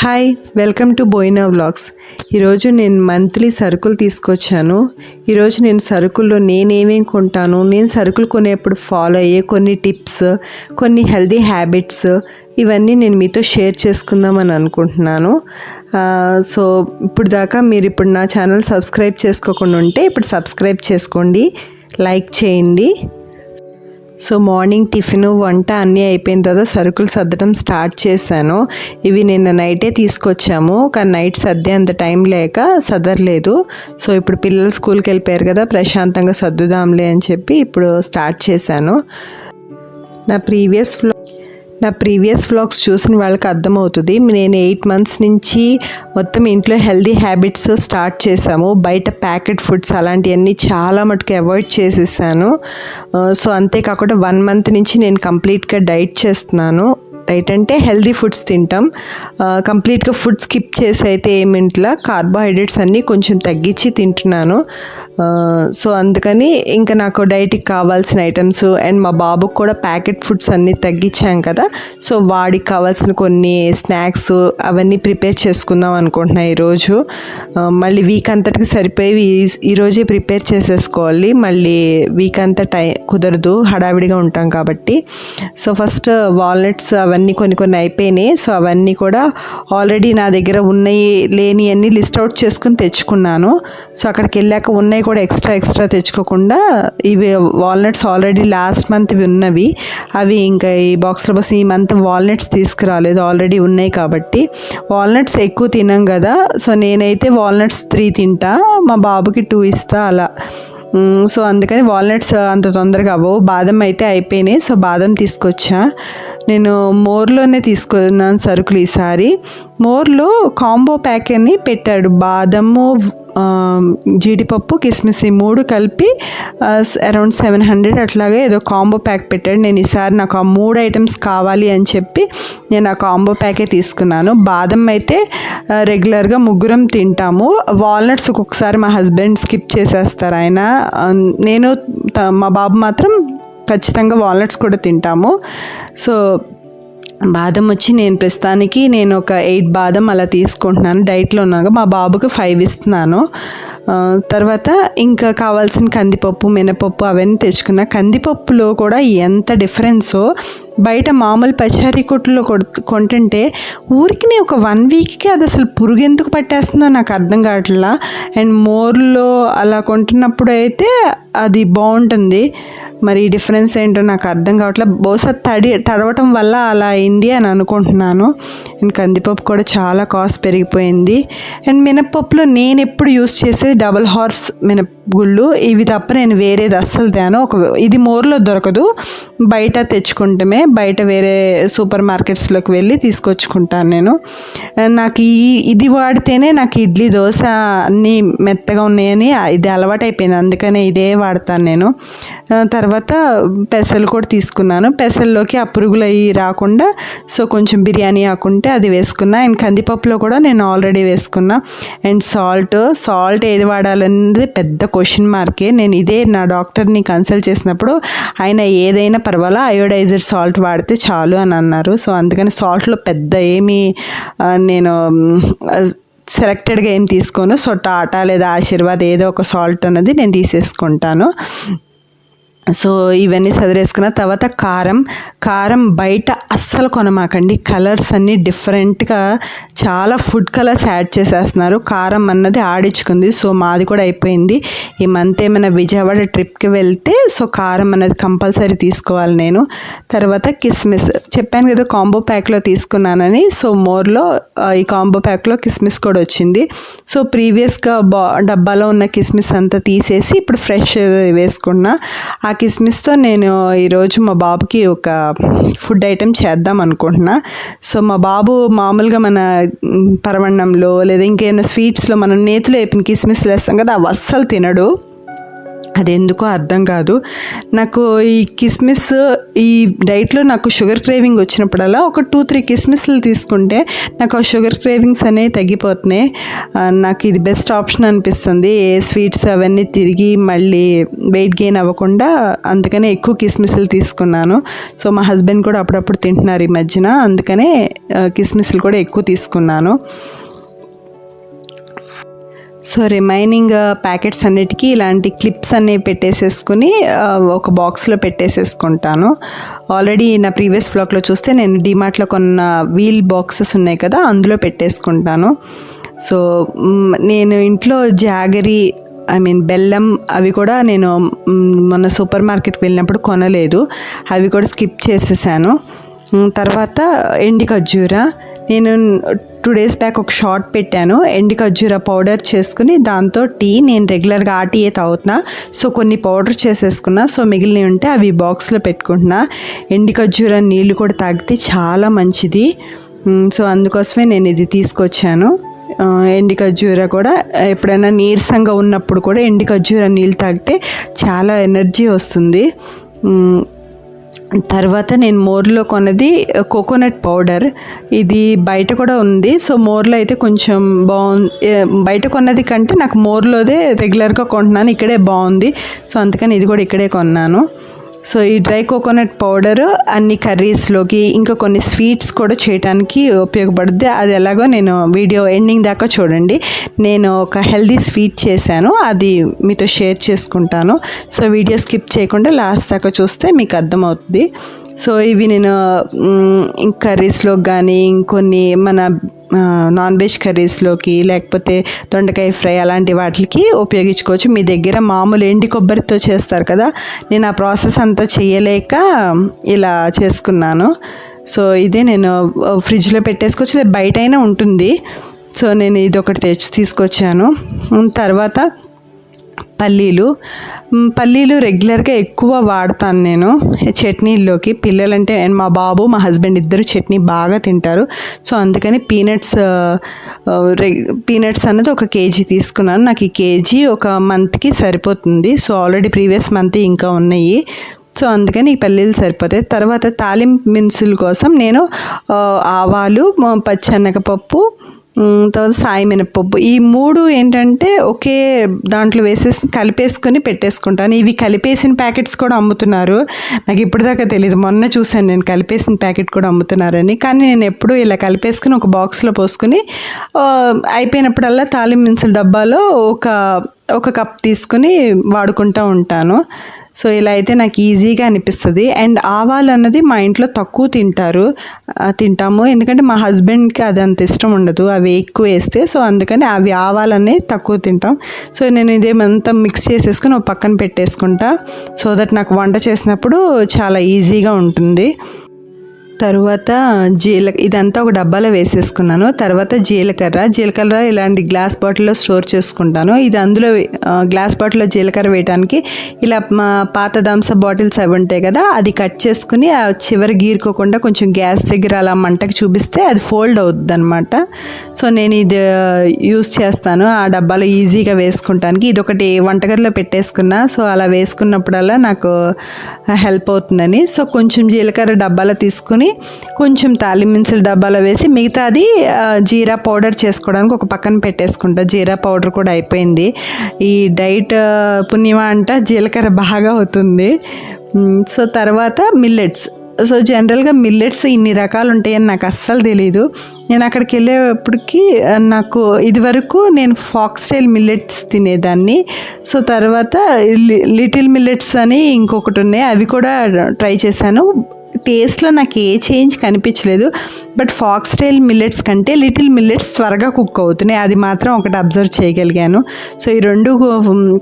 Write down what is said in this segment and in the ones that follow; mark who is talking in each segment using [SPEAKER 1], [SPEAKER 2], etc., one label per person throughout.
[SPEAKER 1] Hi welcome to Boina vlogs. ఈరోజు నేను monthly సరుకులు తీసుకొచ్చాను. ఈరోజు నేను సరుకుల్లో నేనేమేం కొంటాను, నేను సరుకులు కొనేప్పుడు ఫాలో అయ్యే కొన్ని టిప్స్, కొన్ని హెల్దీ హ్యాబిట్స్ ఇవన్నీ నేను మీతో షేర్ చేసుకుందామని అనుకుంటున్నాను. సో ఇప్పుడు దాకా మీరు ఇప్పుడు నా ఛానల్ సబ్స్క్రైబ్ చేసుకోకుండా ఉంటే ఇప్పుడు సబ్స్క్రైబ్ చేసుకోండి, లైక్ చేయండి. సో మార్నింగ్ టిఫిన్ వంట అన్నీ అయిపోయిన తర్వాత సరుకులు సర్దడం స్టార్ట్ చేశాను. ఇవి నిన్న నైటే తీసుకొచ్చాము, కానీ నైట్ సర్దే అంత టైం లేక సదరలేదు. సో ఇప్పుడు పిల్లలు స్కూల్కి వెళ్ళిపోయారు కదా, ప్రశాంతంగా సర్దుదాంలే అని చెప్పి ఇప్పుడు స్టార్ట్ చేశాను. నా ప్రీవియస్ వ్లాగ్స్ చూసిన వాళ్ళకి అర్థమవుతుంది. నేను 8 months నుంచి మొత్తం ఇంట్లో హెల్దీ హ్యాబిట్స్ స్టార్ట్ చేశాము. బయట ప్యాకెట్ ఫుడ్స్ అలాంటివన్నీ చాలా మటుకు అవాయిడ్ చేసేసాను. సో అంతేకాకుండా 1 month నుంచి నేను కంప్లీట్గా డైట్ చేస్తున్నాను. డైట్ అంటే హెల్దీ ఫుడ్స్ తింటాం. కంప్లీట్గా ఫుడ్ స్కిప్ చేసి అయితే ఏమింట్లా కార్బోహైడ్రేట్స్ అన్నీ కొంచెం తగ్గించి తింటున్నాను. సో అందుకని ఇంకా నాకు డైట్కి కావాల్సిన ఐటమ్స్ అండ్ మా బాబుకి కూడా ప్యాకెట్ ఫుడ్స్ అన్నీ తగ్గించాం కదా, సో వాడికి కావాల్సిన కొన్ని స్నాక్స్ అవన్నీ ప్రిపేర్ చేసుకుందాం అనుకుంటున్నాను ఈరోజు. మళ్ళీ వీక్ అంతటికి సరిపోయి ఈరోజే ప్రిపేర్ చేసేసుకోవాలి, మళ్ళీ వీక్ అంతా కుదరదు, హడావిడిగా ఉంటాం కాబట్టి. సో ఫస్ట్ వాల్నట్స్ అవన్నీ కొన్ని అయిపోయినాయి. సో అవన్నీ కూడా ఆల్రెడీ నా దగ్గర ఉన్నాయి లేని అన్నీ లిస్ట్ అవుట్ చేసుకుని తెచ్చుకున్నాను. సో అక్కడికి వెళ్ళాక ఉన్నాయి కూడా ఎక్స్ట్రా తెచ్చుకోకుండా ఇవి వాల్నట్స్ ఆల్రెడీ లాస్ట్ మంత్ ఇవి ఉన్నవి, అవి ఇంకా ఈ బాక్స్లో బస్ ఈ మంత్ వాల్నట్స్ తీసుకురాలేదు, ఆల్రెడీ ఉన్నాయి కాబట్టి. వాల్నట్స్ ఎక్కువ తినాం కదా, సో నేనైతే వాల్నట్స్ 3 తింటా, మా బాబుకి 2 ఇస్తా అలా. సో అందుకని వాల్నట్స్ అంత తొందరగా అవ్వవు. బాదం అయితే అయిపోయినాయి, సో బాదం తీసుకొచ్చా. నేను మోర్లోనే తీసుకున్నాను సరుకులు ఈసారి. మోర్లో కాంబో ప్యాక్ అని పెట్టాడు, బాదము, జీడిపప్పు, కిస్మిస్ ఈ 3 కలిపి అరౌండ్ 700 అట్లాగే ఏదో కాంబో ప్యాక్ పెట్టాడు. నేను ఈసారి నాకు ఆ 3 ఐటమ్స్ కావాలి అని చెప్పి నేను ఆ కాంబో ప్యాకే తీసుకున్నాను. బాదం అయితే రెగ్యులర్గా ముగ్గురం తింటాము. వాల్నట్స్ ఒక్కొక్కసారి మా హస్బెండ్ స్కిప్ చేసేస్తారు ఆయన, నేను మా బాబు మాత్రం ఖచ్చితంగా వాల్నట్స్ కూడా తింటాము. సో బాదం వచ్చి నేను ప్రస్తుతానికి ఒక 8 బాదం అలా తీసుకుంటున్నాను, డైట్లో ఉన్నాను. మా బాబుకి 5 ఇస్తున్నాను. తర్వాత ఇంకా కావాల్సిన కందిపప్పు, మినపప్పు అవన్నీ తెచ్చుకున్నా. కందిపప్పులో కూడా ఎంత డిఫరెన్సో బయట మామూలు పచారీ కొట్టులో కొంటుంటే ఊరికి ఒక 1 weekకి అది అసలు పురుగు ఎందుకు పట్టేస్తుందో నాకు అర్థం కావట్లా. అండ్ మోర్లో అలా కొంటున్నప్పుడు అయితే అది బాగుంటుంది, మరి ఈ డిఫరెన్స్ ఏంటో నాకు అర్థం కావట్లేదు. బహుశా తడవటం వల్ల అలా అయింది అని అనుకుంటున్నాను. అండ్ కందిపప్పు కూడా చాలా కాస్ట్ పెరిగిపోయింది. అండ్ మినప్పప్పులో నేను ఎప్పుడు యూస్ చేసేది డబల్ హార్స్ మినపగుళ్ళు, ఇవి తప్ప నేను వేరేది అస్సలు తేను. ఇది మోర్లో దొరకదు, బయట తెచ్చుకుంటామే, బయట వేరే సూపర్ మార్కెట్స్లోకి వెళ్ళి తీసుకొచ్చుకుంటాను నేను. నాకు ఇది వాడితేనే నాకు ఇడ్లీ, దోశ అన్నీ మెత్తగా ఉన్నాయని ఇది అలవాటు అయిపోయింది, అందుకనే ఇదే వాడతాను నేను. తర్వాత పెసలు కూడా తీసుకున్నాను. పెసల్లోకి ఆ పురుగులు అవి రాకుండా సో కొంచెం బిర్యానీ ఆకుంటే అది వేసుకున్నా. అండ్ కందిపప్పులో కూడా నేను ఆల్రెడీ వేసుకున్నా. అండ్ సాల్ట్ ఏది వాడాలనేది పెద్ద క్వశ్చన్ మార్కే. నేను ఇదే నా డాక్టర్ని కన్సల్ట్ చేసినప్పుడు ఆయన ఏదైనా పర్వాలా అయోడైజర్ సాల్ట్ వాడితే చాలు అని అన్నారు. సో అందుకని సాల్ట్లో పెద్ద ఏమీ నేను సెలెక్టెడ్గా ఏం తీసుకోను. సో టాటా లేదా ఆశీర్వాద్ ఏదో ఒక సాల్ట్ అన్నది నేను తీసేసుకుంటాను. సో ఇవన్నీ సదిరేసుకున్న తర్వాత కారం బయట అస్సలు కొనమాకండి. కలర్స్ అన్నీ డిఫరెంట్గా చాలా ఫుడ్ కలర్స్ యాడ్ చేసేస్తున్నారు. కారం అన్నది ఆడించుకుంది, సో మాది కూడా అయిపోయింది. ఈ మంత్ ఏమైనా విజయవాడ ట్రిప్కి వెళ్తే సో కారం అన్నది కంపల్సరీ తీసుకోవాలి నేను. తర్వాత కిస్మిస్ చెప్పాను కదా కాంబో ప్యాక్లో తీసుకున్నానని, సో మోర్లో ఈ కాంబో ప్యాక్లో కిస్మిస్ కూడా వచ్చింది. సో ప్రీవియస్గా డబ్బాలో ఉన్న కిస్మిస్ అంతా తీసేసి ఇప్పుడు ఫ్రెష్ వేసుకున్నా. ఆ కిస్మిస్తో నేను ఈరోజు మా బాబుకి ఒక ఫుడ్ ఐటెం చేద్దాం అనుకుంటున్నా. సో మా బాబు మామూలుగా మన పరవన్నంలో లేదా ఇంకేమైనా స్వీట్స్లో మనం నేతిలో వేపిన కిస్మిస్ వేస్తాం కదా, అవి అస్సలు తినడు. అది ఎందుకో అర్థం కాదు. నాకు ఈ కిస్మిస్ ఈ డైట్లో నాకు షుగర్ క్రేవింగ్ వచ్చినప్పుడల్లా ఒక 2-3 కిస్మిస్లు తీసుకుంటే నాకు ఆ షుగర్ క్రేవింగ్స్ అనేవి తగ్గిపోతున్నాయి. నాకు ఇది బెస్ట్ ఆప్షన్ అనిపిస్తుంది. ఏ స్వీట్స్ అవన్నీ తిరిగి మళ్ళీ వెయిట్ గెయిన్ అవ్వకుండా, అందుకనే ఎక్కువ కిస్మిస్లు తీసుకున్నాను. సో మా హస్బెండ్ కూడా అప్పుడప్పుడు తింటున్నారు ఈ మధ్యన, అందుకనే కిస్మిస్లు కూడా ఎక్కువ తీసుకున్నాను. సో రిమైనింగ్ ప్యాకెట్స్ అన్నిటికీ ఇలాంటి క్లిప్స్ అనేవి పెట్టేసేసుకుని ఒక బాక్స్లో పెట్టేసేసుకుంటాను. ఆల్రెడీ నా ప్రీవియస్ వ్లాగ్లో చూస్తే నేను డిమార్ట్లో కొన్న వీల్ బాక్సెస్ ఉన్నాయి కదా, అందులో పెట్టేసుకుంటాను. సో నేను ఇంట్లో జాగరీ బెల్లం అవి కూడా నేను మొన్న సూపర్ మార్కెట్కి వెళ్ళినప్పుడు కొనలేదు, అవి కూడా స్కిప్ చేసేసాను. తర్వాత ఎండి ఖర్జూర, నేను 2 days బ్యాక్ ఒక షార్ట్ పెట్టాను. ఎండి ఖర్జూర పౌడర్ చేసుకుని దాంతో టీ, నేను రెగ్యులర్గా ఆ టీయే తాగుతున్నా. సో కొన్ని పౌడర్ చేసేసుకున్నా, సో మిగిలినవి ఉంటే అవి బాక్స్లో పెట్టుకుంటున్నా. ఎండి ఖర్జూర నీళ్ళు కూడా తాగితే చాలా మంచిది. సో అందుకోసమే నేను ఇది తీసుకొచ్చాను. ఎండి ఖర్జూర కూడా ఎప్పుడైనా నీరసంగా ఉన్నప్పుడు కూడా ఎండి ఖర్జూర నీళ్ళు తాగితే చాలా ఎనర్జీ వస్తుంది. తర్వాత నేను మోర్లో కొన్నది కోకోనట్ పౌడర్, ఇది బయట కూడా ఉంది. సో మోర్లో అయితే కొంచెం బాగుంది, బయట కొన్నది కంటే నాకు మోర్లోదే రెగ్యులర్గా కొంటున్నాను, ఇక్కడే బాగుంది. సో అందుకని ఇది కూడా ఇక్కడే కొన్నాను. సో ఈ డ్రై కోకోనట్ పౌడర్ అన్ని కర్రీస్లోకి, ఇంకా కొన్ని స్వీట్స్ కూడా చేయడానికి ఉపయోగపడుద్ది. అది ఎలాగో నేను వీడియో ఎండింగ్ దాకా చూడండి. నేను ఒక హెల్దీ స్వీట్ చేశాను, అది మీతో షేర్ చేసుకుంటాను. సో వీడియో స్కిప్ చేయకుండా లాస్ట్ దాకా చూస్తే మీకు అర్థమవుతుంది. సో ఇవి నేను కర్రీస్లోకి కానీ, ఇంకొన్ని మన నాన్ వెజ్ కర్రీస్లోకి, లేకపోతే దొండకాయ ఫ్రై అలాంటి వాటికి ఉపయోగించుకోవచ్చు. మీ దగ్గర మామూలు ఎండి కొబ్బరితో చేస్తారు కదా, నేను ఆ ప్రాసెస్ అంతా చేయలేక ఇలా చేసుకున్నాను. సో ఇదే నేను ఫ్రిడ్జ్లో పెట్టేసుకోవచ్చు, బయట అయినా ఉంటుంది. సో నేను ఇది ఒకటి తీసుకొచ్చాను. తర్వాత పల్లీలు రెగ్యులర్గా ఎక్కువ వాడతాను నేను చట్నీల్లోకి. పిల్లలంటే మా బాబు మా హస్బెండ్ ఇద్దరు చట్నీ బాగా తింటారు. సో అందుకని పీనట్స్ అన్నది 1 kg తీసుకున్నాను. నాకు ఈ కేజీ ఒక మంత్కి సరిపోతుంది. సో ఆల్రెడీ ప్రీవియస్ మంత్ ఇంకా ఉన్నాయి. సో అందుకని ఈ పల్లీలు సరిపోతాయి. తర్వాత తాలింపు దినుసుల కోసం నేను ఆవాలు, పచ్చెనగపప్పు, తర్వాత సాయి మినపప్పు, ఈ 3 ఏంటంటే ఒకే దాంట్లో కలిపేసుకొని పెట్టేసుకుంటాను. ఇవి కలిపేసిన ప్యాకెట్స్ కూడా అమ్ముతున్నారు, నాకు ఇప్పటిదాకా తెలియదు. మొన్న చూశాను నేను కలిపేసిన ప్యాకెట్ కూడా అమ్ముతున్నారని. కానీ నేను ఎప్పుడు ఇలా కలిపేసుకుని ఒక బాక్స్లో పోసుకుని అయిపోయినప్పుడల్లా తాలింపు దినుసుల డబ్బాలో ఒక కప్ తీసుకుని వాడుకుంటూ ఉంటాను. సో ఇలా అయితే నాకు ఈజీగా అనిపిస్తుంది. అండ్ ఆవాలు అన్నది మా ఇంట్లో తక్కువ తింటాము, ఎందుకంటే మా హస్బెండ్కి అది అంత ఇష్టం ఉండదు అవి ఎక్కువ వేస్తే. సో అందుకని అవి ఆవాలనే తక్కువ తింటాం. సో నేను ఇదేమంతా మిక్స్ చేసేసుకుని ఒక పక్కన పెట్టేసుకుంటా, సో దట్ నాకు వంట చేసినప్పుడు చాలా ఈజీగా ఉంటుంది. తర్వాత ఇదంతా ఒక డబ్బాలో వేసేసుకున్నాను. తర్వాత జీలకర్ర ఇలాంటి గ్లాస్ బాటిల్లో స్టోర్ చేసుకుంటాను. ఇది అందులో గ్లాస్ బాటిల్లో జీలకర్ర వేయడానికి ఇలా మా పాత థమ్స్ అప్ బాటిల్స్ అవి ఉంటాయి కదా, అది కట్ చేసుకుని ఆ చివరి గీరుకోకుండా కొంచెం గ్యాస్ దగ్గర అలా మంటకి చూపిస్తే అది ఫోల్డ్ అవుద్ది అనమాట. సో నేను ఇది యూస్ చేస్తాను ఆ డబ్బాలో ఈజీగా వేసుకుంటానికి. ఇది ఒకటి వంటగదిలో పెట్టేసుకున్నా, సో అలా వేసుకున్నప్పుడల్లా నాకు హెల్ప్ అవుతుందని. సో కొంచెం జీలకర్ర డబ్బాలో తీసుకుని కొంచెం తాలింపు దినుసుల డబ్బాలో వేసి మిగతాది జీరా పౌడర్ చేసుకోవడానికి ఒక పక్కన పెట్టేసుకుంటా. జీరా పౌడర్ కూడా అయిపోయింది. ఈ డైట్ పుణ్యమా అంట జీలకర్ర బాగా అవుతుంది. సో తర్వాత మిల్లెట్స్. సో జనరల్గా మిల్లెట్స్ ఇన్ని రకాలు ఉంటాయని నాకు అస్సలు తెలీదు. నేను అక్కడికి వెళ్ళేప్పటికి నాకు ఇదివరకు నేను ఫాక్స్టైల్ మిల్లెట్స్ తినేదాన్ని. సో తర్వాత లిటిల్ మిల్లెట్స్ అని ఇంకొకటి ఉన్నాయి, అవి కూడా ట్రై చేశాను. టేస్ట్లో నాకు ఏ చేంజ్ కనిపించలేదు. బట్ ఫాక్స్టైల్ మిల్లెట్స్ కంటే లిటిల్ మిల్లెట్స్ త్వరగా కుక్ అవుతున్నాయి, అది మాత్రం ఒకటి అబ్జర్వ్ చేయగలిగాను. సో ఈ 2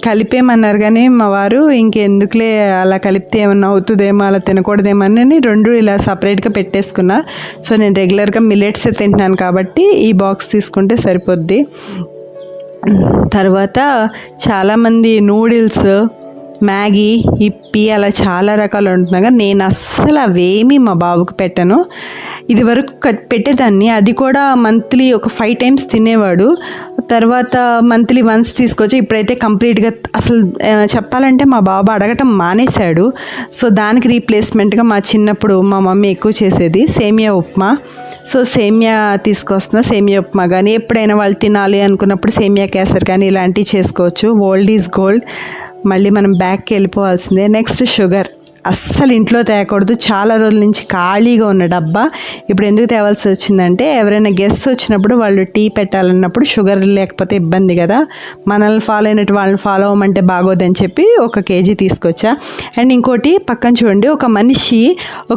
[SPEAKER 1] కలిపేమన్నారు కానీ మా వారు ఇంకెందుకులే అలా కలిపితే ఏమన్నా అవుతుందేమో, అలా తినకూడదేమో అని 2 ఇలా సపరేట్గా పెట్టేసుకున్నా. సో నేను రెగ్యులర్గా మిల్లెట్స్ తింటున్నాను కాబట్టి ఈ బాక్స్ తీసుకుంటే సరిపోద్ది. తర్వాత చాలామంది నూడిల్స్, మ్యాగీ, ఇప్పి అలా చాలా రకాలు ఉంటున్నాయి. నేను అస్సలు అవేమీ మా బాబుకి పెట్టను. ఇది వరకు పెట్టేదాన్ని, అది కూడా మంత్లీ ఒక 5 times తినేవాడు. తర్వాత మంత్లీ వన్స్ తీసుకొచ్చి ఇప్పుడైతే కంప్లీట్గా అసలు చెప్పాలంటే మా బాబు అడగటం మానేశాడు. సో దానికి రీప్లేస్మెంట్గా మా చిన్నప్పుడు మా మమ్మీ ఎక్కువ చేసేది సేమియా ఉప్మా. సో సేమియా తీసుకొస్తున్నా, సేమియా ఉప్మా కానీ ఎప్పుడైనా వాళ్ళు తినాలి అనుకున్నప్పుడు సేమియా కేసర్ కానీ ఇలాంటివి చేసుకోవచ్చు. Old is gold. మళ్ళీ మనం బ్యాక్కి వెళ్ళిపోవాల్సిందే. నెక్స్ట్ షుగర్ అస్సలు ఇంట్లో తేకూడదు. చాలా రోజుల నుంచి ఖాళీగా ఉన్న డబ్బా ఇప్పుడు ఎందుకు తేవాల్సి వచ్చిందంటే, ఎవరైనా గెస్ట్స్ వచ్చినప్పుడు వాళ్ళు టీ పెట్టాలన్నప్పుడు షుగర్ లేకపోతే ఇబ్బంది కదా, మనల్ని ఫాలో అయినట్టు వాళ్ళని ఫాలో అవ్వమంటే బాగోదని చెప్పి 1 kg తీసుకొచ్చా. అండ్ ఇంకోటి పక్కన చూడండి, ఒక మనిషి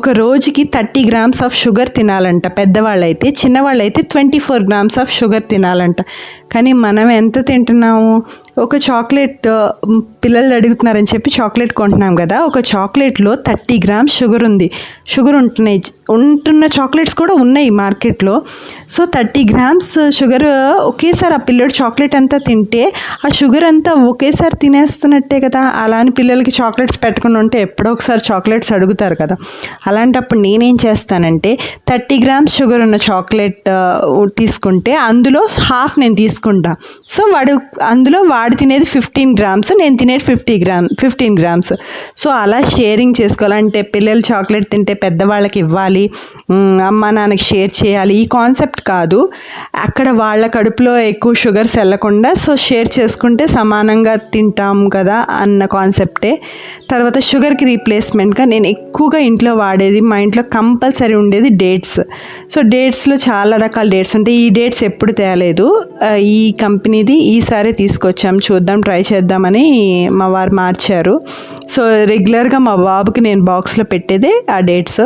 [SPEAKER 1] ఒక రోజుకి 30 grams ఆఫ్ షుగర్ తినాలంట పెద్దవాళ్ళైతే, చిన్నవాళ్ళైతే 24 grams ఆఫ్ షుగర్ తినాలంట. కానీ మనం ఎంత తింటున్నాము? ఒక చాక్లెట్ పిల్లలు అడుగుతున్నారని చెప్పి చాక్లెట్ కొంటున్నాం కదా, ఒక చాక్లెట్లో 30 grams షుగర్ ఉంది. షుగర్ ఉంటున్న చాక్లెట్స్ కూడా ఉన్నాయి మార్కెట్లో. సో 30 grams షుగర్ ఒకేసారి ఆ పిల్లడు చాక్లెట్ అంతా తింటే ఆ షుగర్ అంతా ఒకేసారి తినేస్తున్నట్టే కదా. అలా అని పిల్లలకి చాక్లెట్స్ పెట్టకుండా ఉంటే ఎప్పుడో ఒకసారి చాక్లెట్స్ అడుగుతారు కదా. అలాంటప్పుడు నేనేం చేస్తానంటే 30 grams షుగర్ ఉన్న చాక్లెట్ తీసుకుంటే అందులో హాఫ్ నేను తీసుకుంటా. సో అందులో వాడు తినేది 15 grams, నేను తినేది 15 grams. సో అలా షేరింగ్ చేసుకోవాలంటే పిల్లలు చాక్లెట్ తింటే పెద్దవాళ్ళకి ఇవ్వాలి, అమ్మ నాన్నకి షేర్ చేయాలి, ఈ కాన్సెప్ట్ కాదు. అక్కడ వాళ్ళ కడుపులో ఎక్కువ షుగర్స్ వెళ్ళకుండా సో షేర్ చేసుకుంటే సమానంగా తింటాం కదా అన్న కాన్సెప్టే. తర్వాత షుగర్కి రీప్లేస్మెంట్గా నేను ఎక్కువగా ఇంట్లో వాడేది, మా ఇంట్లో కంపల్సరీ ఉండేది డేట్స్. సో డేట్స్లో చాలా రకాల డేట్స్ ఉంటాయి. ఈ డేట్స్ ఎప్పుడు తేలేదు, ఈ కంపెనీది ఈసారి తీసుకొచ్చాం, చూద్దాం ట్రై చేద్దామని మా వారు మార్చారు. సో రెగ్యులర్గా మా బాబుకి నేను బాక్స్లో పెట్టేదే ఆ డేట్స్.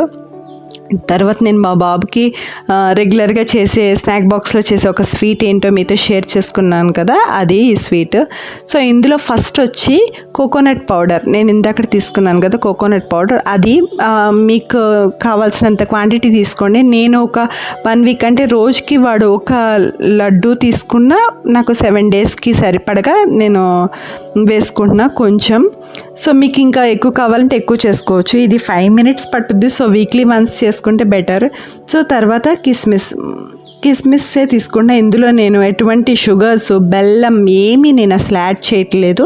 [SPEAKER 1] తర్వాత నేను మా బాబుకి రెగ్యులర్గా చేసే స్నాక్ బాక్స్లో చేసే ఒక స్వీట్ ఏంటో మీతో షేర్ చేసుకున్నాను కదా, అది ఈ స్వీట్. సో ఇందులో ఫస్ట్ వచ్చి కోకోనట్ పౌడర్, నేను ఇందాక తీసుకున్నాను కదా కోకోనట్ పౌడర్, అది మీకు కావాల్సినంత క్వాంటిటీ తీసుకోండి. నేను ఒక 1 week అంటే రోజుకి వాడు ఒక లడ్డు తీసుకున్నా నాకు 7 daysకి సరిపడగా నేను వేసుకుంటున్నా కొంచెం. సో మీకు ఇంకా ఎక్కువ కావాలంటే ఎక్కువ చేసుకోవచ్చు. ఇది 5 minutes పట్టుద్ది. సో వీక్లీ వన్స్ చేసుకుంటే బెటర్. సో తర్వాత కిస్మిస్సే తీసుకుంటా. ఇందులో నేను ఎటువంటి షుగర్స్, బెల్లం ఏమీ నేను అసలు యాడ్ చేయట్లేదు.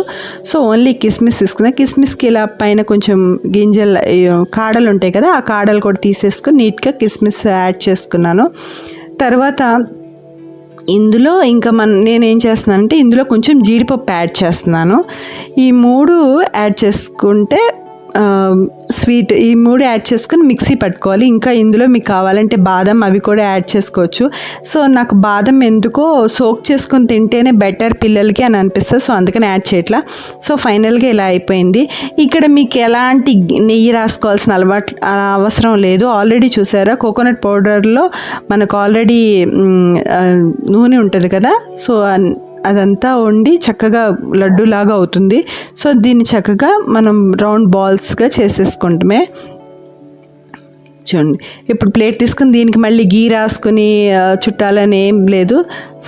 [SPEAKER 1] సో ఓన్లీ కిస్మిస్ తీసుకున్నా. కిస్మిస్కి ఇలా పైన కొంచెం గింజలు కాడలు ఉంటాయి కదా, ఆ కాడలు కూడా తీసేసుకొని నీట్గా కిస్మిస్ యాడ్ చేసుకున్నాను. తర్వాత ఇందులో ఇంకా నేనేం చేస్తున్నానంటే ఇందులో కొంచెం జీడిపప్పు యాడ్ చేస్తున్నాను. ఈ 3 యాడ్ చేసుకుంటే స్వీట్, ఈ 3 యాడ్ చేసుకుని మిక్సీ పట్టుకోవాలి. ఇంకా ఇందులో మీకు కావాలంటే బాదం అవి కూడా యాడ్ చేసుకోవచ్చు. సో నాకు బాదం ఎందుకో సోక్ చేసుకొని తింటేనే బెటర్ పిల్లలకి అని అనిపిస్తుంది. సో అందుకని యాడ్ చేయట్లా. సో ఫైనల్గా ఇలా అయిపోయింది. ఇక్కడ మీకు ఎలాంటి నెయ్యి రాసుకోవాల్సిన అవసరం లేదు. ఆల్రెడీ చూసారా కోకోనట్ పౌడర్లో మనకు ఆల్రెడీ నూనె ఉంటుంది కదా. సో అదంతా వండి చక్కగా లడ్డూలాగా అవుతుంది. సో దీన్ని చక్కగా మనం రౌండ్ బాల్స్గా చేసేసుకుంటామే. చూడండి, ఇప్పుడు ప్లేట్ తీసుకుని దీనికి మళ్ళీ గీ రాసుకుని చుట్టాలని ఏం లేదు,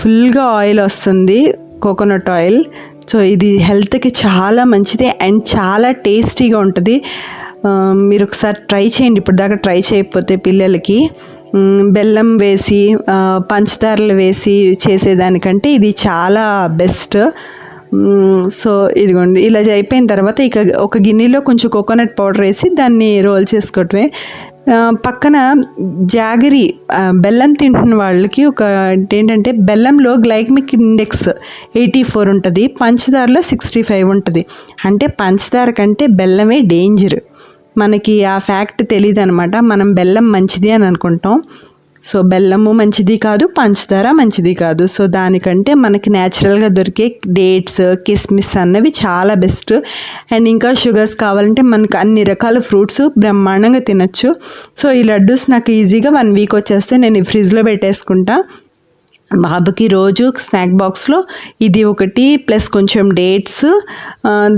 [SPEAKER 1] ఫుల్గా ఆయిల్ వస్తుంది, కోకోనట్ ఆయిల్. సో ఇది హెల్త్కి చాలా మంచిది అండ్ చాలా టేస్టీగా ఉంటుంది. మీరు ఒకసారి ట్రై చేయండి, ఇప్పుడు దాకా ట్రై చేయకపోతే. పిల్లలకి బెల్లం వేసి పంచదారలు వేసి చేసేదానికంటే ఇది చాలా బెస్ట్. సో ఇదిగోండి, ఇలా అయిపోయిన తర్వాత ఇక ఒక గిన్నెలో కొంచెం కోకోనట్ పౌడర్ వేసి దాన్ని రోల్ చేసుకోవటమే. పక్కన జాగరీ బెల్లం తింటున్న వాళ్ళకి ఒక ఏంటంటే బెల్లంలో గ్లైకెమిక్ ఇండెక్స్ 84 ఉంటుంది, పంచదారలో 65 ఉంటుంది. అంటే పంచదార కంటే బెల్లమే డేంజర్. మనకి ఆ ఫ్యాక్ట్ తెలియదు అనమాట. మనం బెల్లం మంచిది అని అనుకుంటాం. సో బెల్లము మంచిది కాదు, పంచదార మంచిది కాదు. సో దానికంటే మనకి న్యాచురల్గా దొరికే డేట్స్, కిస్మిస్ అన్నవి చాలా బెస్ట్. అండ్ ఇంకా షుగర్స్ కావాలంటే మనకు అన్ని రకాల ఫ్రూట్స్ బ్రహ్మాండంగా తినచ్చు. సో ఈ లడ్డూస్ నాకు ఈజీగా 1 week వచ్చేస్తే నేను ఫ్రిడ్జ్లో పెట్టేసుకుంటా. బాబుకి రోజు స్నాక్ బాక్స్లో ఇది ఒకటి ప్లస్ కొంచెం డేట్స్,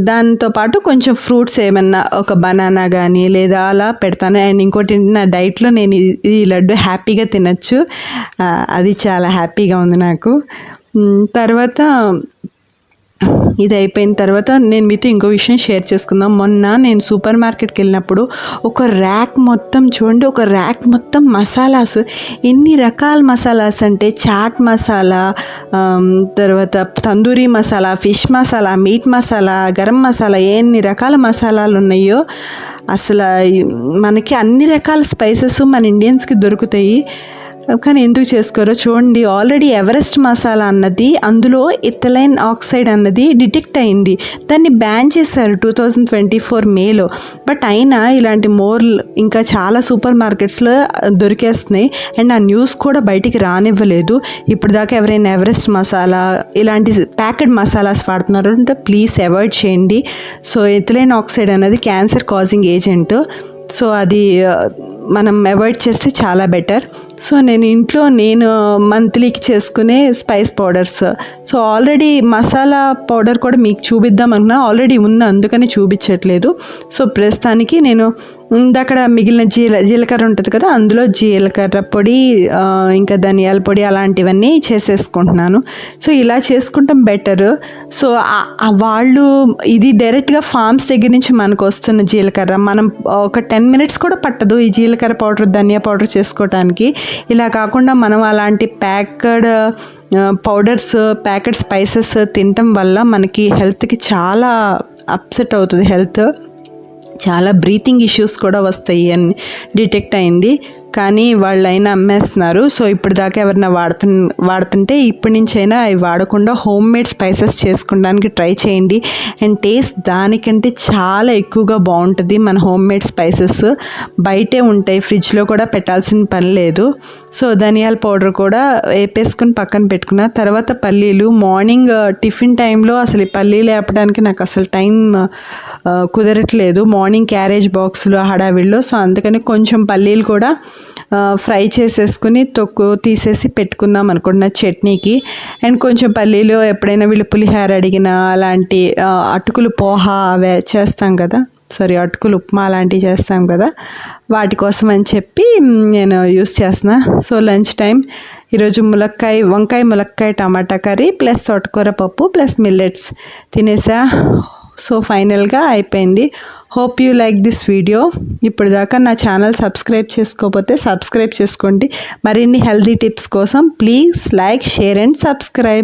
[SPEAKER 1] దాంతోపాటు కొంచెం ఫ్రూట్స్ ఏమన్నా ఒక బనానా కానీ లేదా అలా పెడతాను. అండ్ ఇంకోటి నా డైట్లో నేను ఈ లడ్డు హ్యాపీగా తినచ్చు, అది చాలా హ్యాపీగా ఉంది నాకు. తర్వాత ఇది అయిపోయిన తర్వాత నేను మీతో ఇంకో విషయం షేర్ చేసుకుందాం. మొన్న నేను సూపర్ మార్కెట్కి వెళ్ళినప్పుడు ఒక ర్యాక్ మొత్తం చూడండి, ఒక ర్యాక్ మొత్తం మసాలాస్, ఎన్ని రకాల మసాలాస్ అంటే చాట్ మసాలా, తర్వాత తందూరి మసాలా, ఫిష్ మసాలా, మీట్ మసాలా, గరం మసాలా, ఎన్ని రకాల మసాలాలు ఉన్నాయో. అసలు మనకి అన్ని రకాల స్పైసెస్ మన ఇండియన్స్కి దొరుకుతాయి, కానీ ఎందుకు చేసుకోరో చూడండి. ఆల్రెడీ ఎవరెస్ట్ మసాలా అన్నది అందులో ఇథైలిన్ ఆక్సైడ్ అన్నది డిటెక్ట్ అయింది, దాన్ని బ్యాన్ చేశారు 2024 మేలో. బట్ అయినా ఇలాంటి ఇంకా చాలా సూపర్ మార్కెట్స్లో దొరికేస్తున్నాయి. అండ్ ఆ న్యూస్ కూడా బయటికి రానివ్వలేదు. ఇప్పుడు దాకా ఎవరైనా ఎవరెస్ట్ మసాలా ఇలాంటి ప్యాకెడ్ మసాలాస్ వాడుతున్నారు అంటే ప్లీజ్ అవాయిడ్ చేయండి. సో ఇథైలిన్ ఆక్సైడ్ అనేది క్యాన్సర్ కాజింగ్ ఏజెంట్. సో అది మనం అవాయిడ్ చేస్తే చాలా బెటర్. సో నేను మంత్లీకి చేసుకునే spice powders. So already masala powder కూడా మీకు చూపిద్దాం అనుకున్నా, ఆల్రెడీ ఉంది అందుకని చూపించట్లేదు. సో ప్రస్తుతానికి నేను అక్కడ మిగిలిన జీలకర్ర ఉంటుంది కదా, అందులో జీలకర్ర పొడి, ఇంకా ధనియాల పొడి అలాంటివన్నీ చేసేసుకుంటున్నాను. సో ఇలా చేసుకుంటాం బెటర్. సో వాళ్ళు ఇది డైరెక్ట్గా ఫార్మ్స్ దగ్గర నుంచి మనకు వస్తున్న జీలకర్ర, మనం ఒక 10 minutes కూడా పట్టదు ఈ జీలకర్ర పౌడర్, ధనియా పౌడర్ చేసుకోవడానికి. ఇలా కాకుండా మనం అలాంటి ప్యాకెడ్ పౌడర్స్, ప్యాకెట్ స్పైసెస్ తినటం వల్ల మనకి హెల్త్కి చాలా అప్సెట్ అవుతుంది. హెల్త్ చాలా బ్రీతింగ్ ఇష్యూస్ కూడా వస్తాయి అని డిటెక్ట్ అయింది, కానీ వాళ్ళైనా అమ్మేస్తున్నారు. సో ఇప్పుడు దాకా ఎవరైనా వాడుతుంటే ఇప్పటి నుంచి అయినా అవి వాడకుండా హోమ్ మేడ్ స్పైసెస్ చేసుకోవడానికి ట్రై చేయండి. అండ్ టేస్ట్ దానికంటే చాలా ఎక్కువగా బాగుంటుంది. మన హోమ్ మేడ్ స్పైసెస్ బయటే ఉంటాయి, ఫ్రిడ్జ్లో కూడా పెట్టాల్సిన పని లేదు. సో ధనియాల పౌడర్ కూడా వేపేసుకుని పక్కన పెట్టుకున్న తర్వాత పల్లీలు, మార్నింగ్ టిఫిన్ టైంలో అసలు ఈ పల్లీలు వేపడానికి నాకు అసలు టైం కుదరట్లేదు, మార్నింగ్ క్యారేజ్ బాక్స్లో హడావిడిలో. సో అందుకని కొంచెం పల్లీలు కూడా ఫ్రై చేసేసుకుని తొక్కు తీసేసి పెట్టుకుందాం అనుకుంటున్నా చట్నీకి. అండ్ కొంచెం పల్లీలు ఎప్పుడైనా వీళ్ళు పులిహోర అడిగిన అలాంటి అటుకులు పోహ అవే చేస్తాం కదా, అటుకులు ఉప్మా అలాంటివి చేస్తాం కదా, వాటి కోసం అని చెప్పి నేను యూస్ చేస్తున్నా. సో లంచ్ టైం ఈరోజు వంకాయ ములక్కాయ టమాటా కర్రీ ప్లస్ తోటకూర పప్పు ప్లస్ మిల్లెట్స్ తినేసా. సో ఫైనల్గా అయిపోయింది. Hope you like this video. ఇప్పుడు దాకా నా ఛానల్ సబ్స్క్రైబ్ చేసుకోకపోతే సబ్స్క్రైబ్ చేసుకోండి. మరిన్ని హెల్తీ టిప్స్ కోసం please like, share and subscribe.